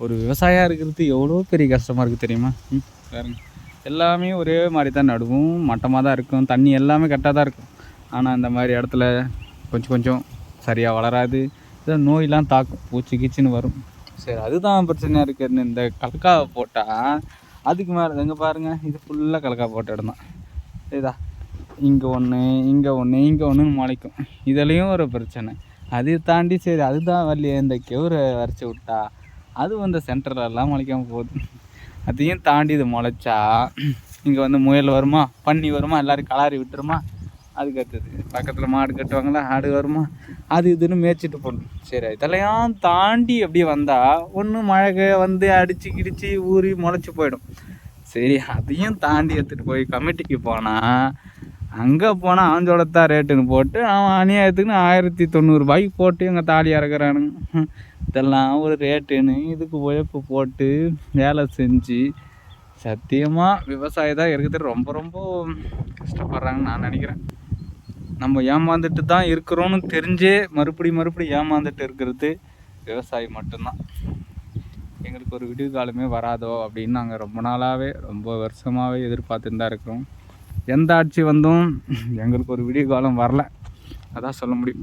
ஒரு விவசாயியாக இருக்கிறது எவ்வளோ பெரிய கஷ்டமாக இருக்குது தெரியுமா? பாருங்க, எல்லாமே ஒரே மாதிரி தான் நடுவும், மட்டமாக தான் இருக்கும், தண்ணி எல்லாமே கரெக்டாக தான் இருக்கும். ஆனால் இந்த மாதிரி இடத்துல கொஞ்சம் கொஞ்சம் சரியாக வளராது, ஏதோ நோயெலாம் தாக்கும், பூச்சி கீச்சின்னு வரும். சரி, அதுதான் பிரச்சனையாக இருக்குது. இந்த கலக்காவை போட்டால் அதுக்கு மேலே எங்கே பாருங்கள், இது ஃபுல்லாக கலக்கா போட்ட இடம் தான். இதா இங்கே ஒன்று, இங்கே ஒன்று, இங்கே ஒன்றுன்னு முளைக்கும். இதுலேயும் ஒரு பிரச்சனை. அதை தாண்டி சரி அதுதான் வரலையே, இந்த கெவுரை வரைச்சி விட்டா அது வந்து சென்டர்லலாம் முளைக்காமல் போகுது. அதையும் தாண்டி இது முளைச்சா இங்கே வந்து முயல் வருமா, பன்னி வருமா, எல்லோரும் கலாரி விட்டுருமா. அதுக்கு அடுத்தது பக்கத்தில் மாடு கட்டுவாங்களா, ஆடு வருமா, அது இதுன்னு மேய்ச்சிட்டு போடணும். சரி, இதெல்லாம் தாண்டி அப்படியே வந்தால் ஒன்று மழை வந்து அடித்து கிடிச்சு ஊறி முளைச்சி போயிடும். சரி, அதையும் தாண்டி எடுத்துகிட்டு போய் கமிட்டிக்கு போனால் அங்கே போனால் ஆஞ்சோளத்தான் ரேட்டுன்னு போட்டு அவன் அநியாயத்துக்குன்னு 1090 போட்டு எங்கள் தாலி இறக்குறானுங்க. இதெல்லாம் ஒரு ரேட்டுன்னு இதுக்கு உழைப்பு போட்டு வேலை செஞ்சு சத்தியமாக விவசாயி தான் இருக்கிறது ரொம்ப ரொம்ப கஷ்டப்படுறாங்கன்னு நான் நினைக்கிறேன். நம்ம ஏமாந்துட்டு தான் இருக்கிறோன்னு தெரிஞ்சே மறுபடி ஏமாந்துட்டு இருக்கிறது விவசாயி மட்டும்தான். எங்களுக்கு ஒரு விடிவு காலமே வராதோ அப்படின்னு நாங்கள் ரொம்ப நாளாகவே ரொம்ப வருஷமாகவே எதிர்பார்த்துட்டு தான் இருக்கிறோம். எந்த ஆட்சி வந்தும் எங்களுக்கு ஒரு விடிவு காலம் வரல, அதான் சொல்ல முடியும்.